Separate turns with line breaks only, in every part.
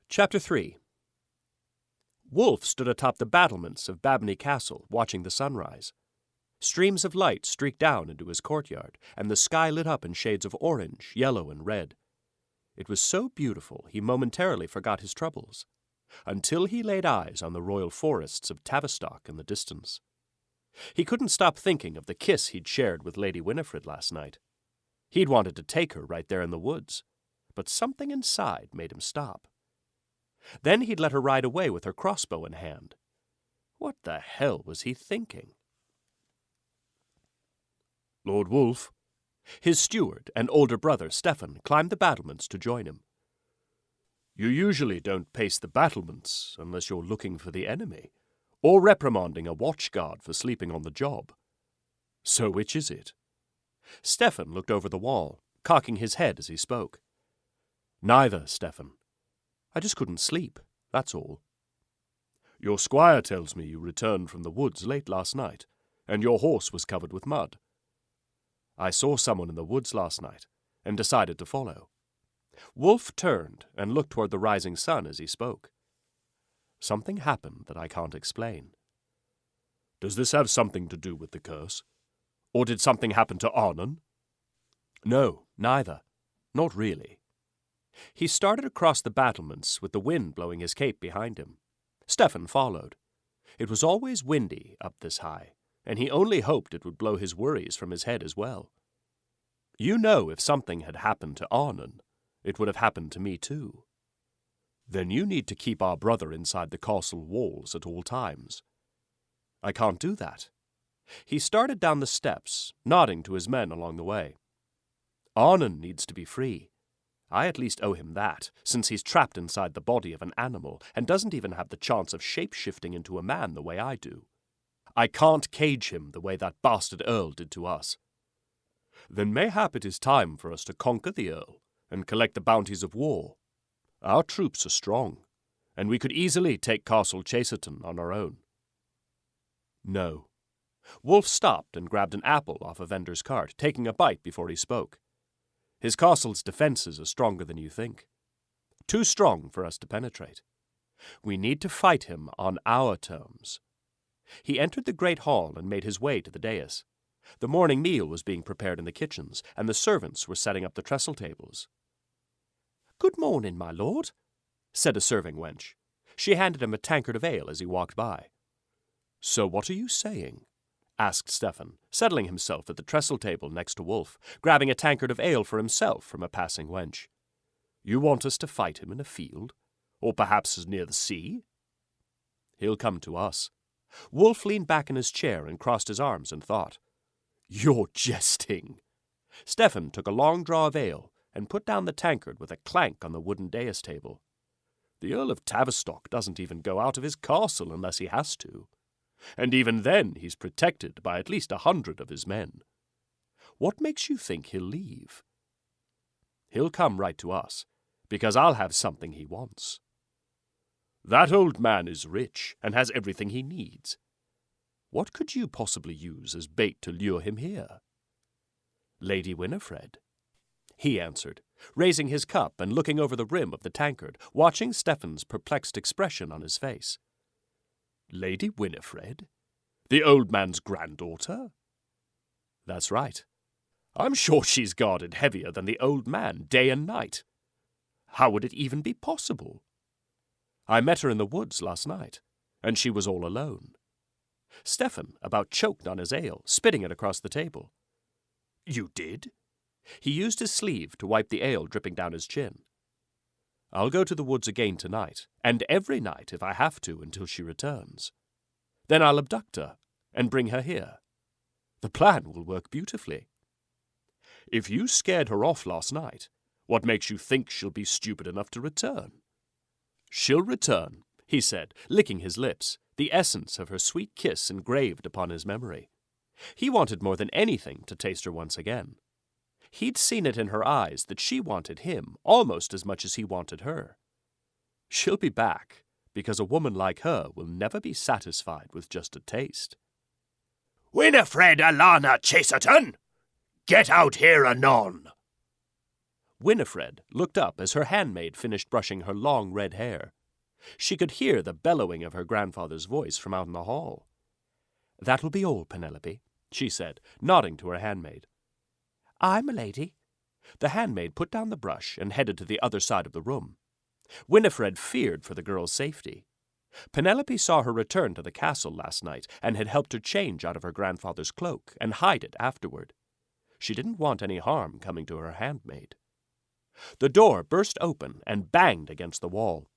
Chapter 3. Wolf stood atop the battlements of Babeny Castle, watching the sunrise. Streams of light streaked down into his courtyard, and the sky lit up in shades of orange, yellow, and red. It was so beautiful he momentarily forgot his troubles, until he laid eyes on the royal forests of Tavistock in the distance. He couldn't stop thinking of the kiss he'd shared with Lady Winifred last night. He'd wanted to take her right there in the woods, but something inside made him stop. Then he'd let her ride away with her crossbow in hand. What the hell was he thinking? Lord Wolf. His steward and older brother, Stephen, climbed the battlements to join him. You usually don't pace the battlements unless you're looking for the enemy, or reprimanding a watchguard for sleeping on the job. So which is it? Stephen looked over the wall, cocking his head as he spoke. Neither, Stephen. I just couldn't sleep, that's all. Your squire tells me you returned from the woods late last night, and your horse was covered with mud. I saw someone in the woods last night, and decided to follow. Wolf turned and looked toward the rising sun as he spoke. Something happened that I can't explain. Does this have something to do with the curse? Or did something happen to Arnon? No, neither. Not really. He started across the battlements with the wind blowing his cape behind him. Stephen followed. It was always windy up this high, and he only hoped it would blow his worries from his head as well. You know, if something had happened to Arnon, it would have happened to me too. Then you need to keep our brother inside the castle walls at all times. I can't do that. He started down the steps, nodding to his men along the way. Arnon needs to be free. I at least owe him that, since he's trapped inside the body of an animal and doesn't even have the chance of shape-shifting into a man the way I do. I can't cage him the way that bastard Earl did to us. Then mayhap it is time for us to conquer the Earl and collect the bounties of war. Our troops are strong, and we could easily take Castle Chaserton on our own. No. Wolf stopped and grabbed an apple off a vendor's cart, taking a bite before he spoke. His castle's defenses are stronger than you think. Too strong for us to penetrate. We need to fight him on our terms. He entered the great hall and made his way to the dais. The morning meal was being prepared in the kitchens, and the servants were setting up the trestle tables. "Good morning, my lord," said a serving wench. She handed him a tankard of ale as he walked by. "So what are you saying?" asked Stephen, settling himself at the trestle table next to Wolf, grabbing a tankard of ale for himself from a passing wench. "You want us to fight him in a field? Or perhaps near the sea?" "He'll come to us." Wolf leaned back in his chair and crossed his arms in thought. "You're jesting." Stephen took a long draw of ale and put down the tankard with a clank on the wooden dais table. "The Earl of Tavistock doesn't even go out of his castle unless he has to. And even then he's protected by at least 100 of his men. What makes you think he'll leave?" "He'll come right to us, because I'll have something he wants." "That old man is rich and has everything he needs. What could you possibly use as bait to lure him here?" "Lady Winifred," he answered, raising his cup and looking over the rim of the tankard, watching Stephen's perplexed expression on his face. "Lady Winifred? The old man's granddaughter?" "That's right. I'm sure she's guarded heavier than the old man day and night. How would it even be possible? I met her in the woods last night, and she was all alone." Stephen about choked on his ale, spitting it across the table. "You did?" He used his sleeve to wipe the ale dripping down his chin. "I'll go to the woods again tonight, and every night if I have to until she returns. Then I'll abduct her and bring her here. The plan will work beautifully." "If you scared her off last night, what makes you think she'll be stupid enough to return?" "She'll return," he said, licking his lips, the essence of her sweet kiss engraved upon his memory. He wanted more than anything to taste her once again. He'd seen it in her eyes that she wanted him almost as much as he wanted her. She'll be back, because a woman like her will never be satisfied with just a taste.
"Winifred Alana Chaserton! Get out here anon!"
Winifred looked up as her handmaid finished brushing her long red hair. She could hear the bellowing of her grandfather's voice from out in the hall. "That will be all, Penelope," she said, nodding to her handmaid. "Aye, my lady." The handmaid put down the brush and headed to the other side of the room. Winifred feared for the girl's safety. Penelope saw her return to the castle last night and had helped her change out of her grandfather's cloak and hide it afterward. She didn't want any harm coming to her handmaid. The door burst open and banged against the wall.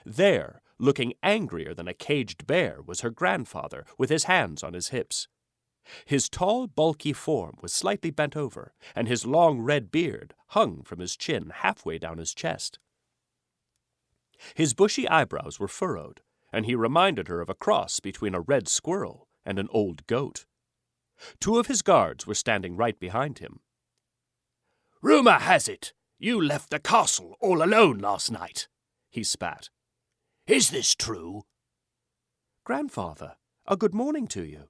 There, looking angrier than a caged bear, was her grandfather with his hands on his hips. His tall, bulky form was slightly bent over, and his long red beard hung from his chin halfway down his chest. His bushy eyebrows were furrowed, and he reminded her of a cross between a red squirrel and an old goat. Two of his guards were standing right behind him.
"Rumor has it you left the castle all alone last night," he spat. "Is this true?"
"Grandfather, a good morning to you."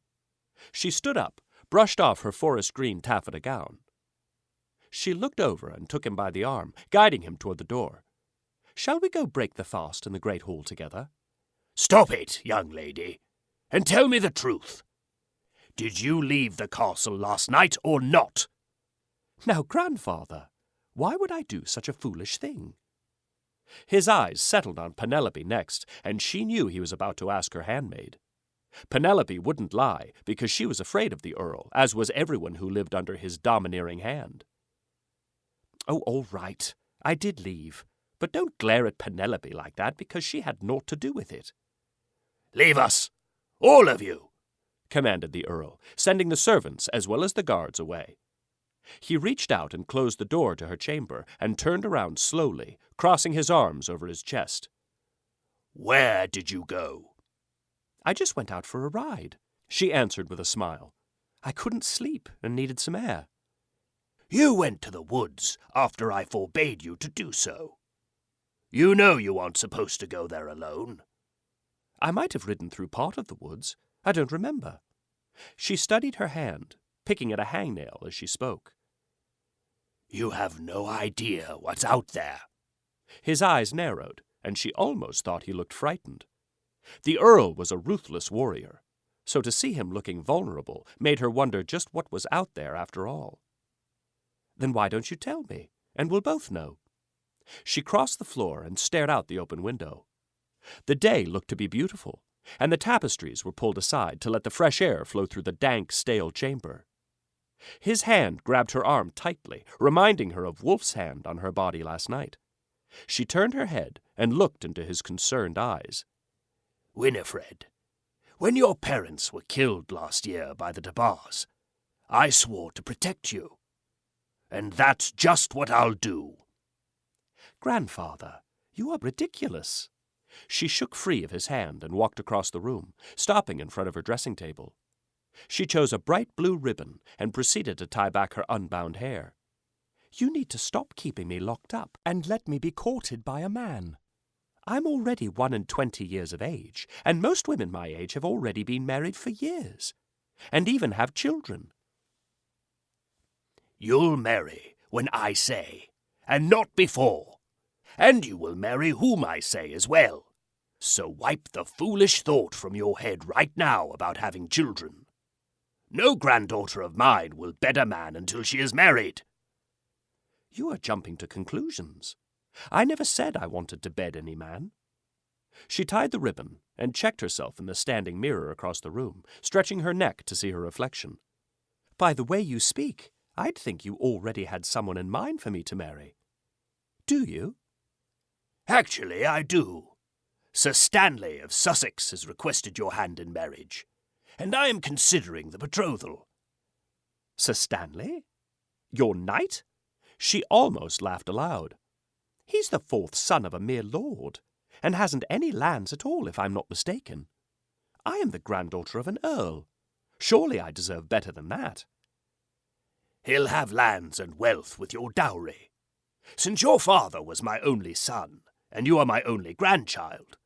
She stood up, brushed off her forest green taffeta gown. She looked over and took him by the arm, guiding him toward the door. "Shall we go break the fast in the great hall together?"
"Stop it, young lady, and tell me the truth. Did you leave the castle last night or not?"
"Now, grandfather, why would I do such a foolish thing?" His eyes settled on Penelope next, and she knew he was about to ask her handmaid. Penelope wouldn't lie, because she was afraid of the Earl, as was everyone who lived under his domineering hand. "Oh, all right, I did leave, but don't glare at Penelope like that, because she had naught to do with it."
"Leave us, all of you,"
commanded the Earl, sending the servants as well as the guards away. He reached out and closed the door to her chamber and turned around slowly, crossing his arms over his chest.
"Where did you go?"
"I just went out for a ride," she answered with a smile. "I couldn't sleep and needed some air."
"You went to the woods after I forbade you to do so. You know you aren't supposed to go there alone."
"I might have ridden through part of the woods. I don't remember." She studied her hand, picking at a hangnail as she spoke.
"You have no idea what's out there."
His eyes narrowed, and she almost thought he looked frightened. The Earl was a ruthless warrior, so to see him looking vulnerable made her wonder just what was out there after all. "Then why don't you tell me, and we'll both know?" She crossed the floor and stared out the open window. The day looked to be beautiful, and the tapestries were pulled aside to let the fresh air flow through the dank, stale chamber. His hand grabbed her arm tightly, reminding her of Wolf's hand on her body last night. She turned her head and looked into his concerned eyes.
"Winifred, when your parents were killed last year by the de Bars, I swore to protect you. And that's just what I'll do."
"Grandfather, you are ridiculous." She shook free of his hand and walked across the room, stopping in front of her dressing table. She chose a bright blue ribbon and proceeded to tie back her unbound hair. "You need to stop keeping me locked up and let me be courted by a man. I'm already 21 years of age, and most women my age have already been married for years, and even have children."
"You'll marry when I say, and not before. And you will marry whom I say as well. So wipe the foolish thought from your head right now about having children. No granddaughter of mine will bed a man until she is married."
"You are jumping to conclusions. I never said I wanted to bed any man." She tied the ribbon and checked herself in the standing mirror across the room, stretching her neck to see her reflection. "By the way you speak, I'd think you already had someone in mind for me to marry. Do you?"
"Actually, I do. Sir Stanley of Sussex has requested your hand in marriage, and I am considering the betrothal."
"Sir Stanley? Your knight?" She almost laughed aloud. "He's the fourth son of a mere lord, and hasn't any lands at all, if I'm not mistaken. I am the granddaughter of an earl. Surely I deserve better than that."
"He'll have lands and wealth with your dowry. Since your father was my only son, and you are my only grandchild,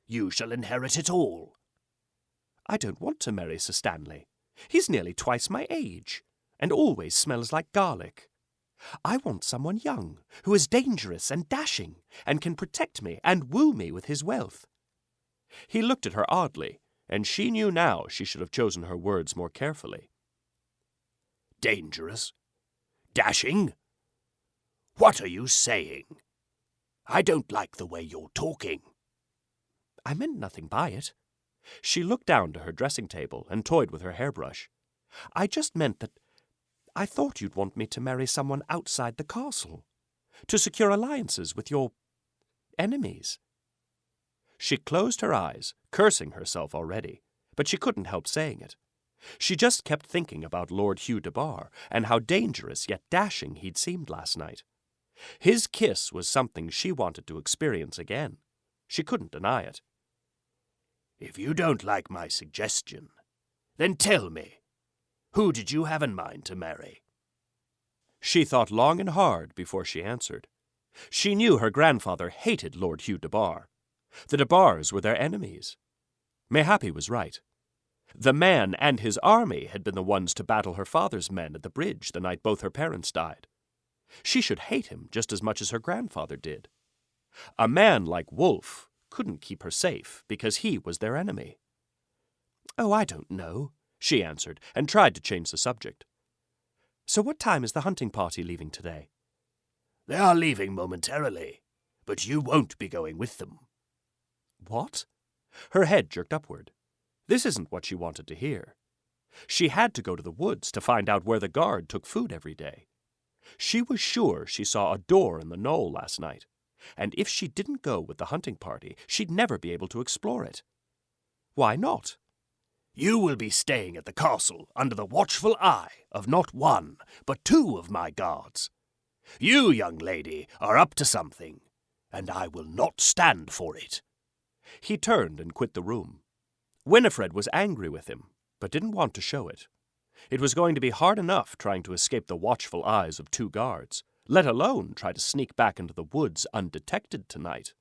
you shall inherit it all."
"I don't want to marry Sir Stanley. He's nearly twice my age, and always smells like garlic. I want someone young, who is dangerous and dashing, and can protect me and woo me with his wealth." He looked at her oddly, and she knew now she should have chosen her words more carefully.
"Dangerous? Dashing? What are you saying? I don't like the way you're talking."
"I meant nothing by it." She looked down to her dressing table and toyed with her hairbrush. "I just meant that I thought you'd want me to marry someone outside the castle, to secure alliances with your enemies." She closed her eyes, cursing herself already, but she couldn't help saying it. She just kept thinking about Lord Hugh de Bar and how dangerous yet dashing he'd seemed last night. His kiss was something she wanted to experience again. She couldn't deny it.
"If you don't like my suggestion, then tell me, who did you have in mind to marry?"
She thought long and hard before she answered. She knew her grandfather hated Lord Hugh de Bar. The de Bars were their enemies. Mayhap he was right. The man and his army had been the ones to battle her father's men at the bridge the night both her parents died. She should hate him just as much as her grandfather did. A man like Wolfe couldn't keep her safe because he was their enemy. "Oh, I don't know," she answered, and tried to change the subject. "So what time is the hunting party leaving today?"
"They are leaving momentarily, but you won't be going with them."
"What?" Her head jerked upward. This isn't what she wanted to hear. She had to go to the woods to find out where the guard took food every day. She was sure she saw a door in the knoll last night, and if she didn't go with the hunting party, she'd never be able to explore it. Why not?
"You will be staying at the castle under the watchful eye of not one, but two of my guards. You, young lady, are up to something, and I will not stand for it."
He turned and quit the room. Winifred was angry with him, but didn't want to show it. It was going to be hard enough trying to escape the watchful eyes of two guards, let alone try to sneak back into the woods undetected tonight.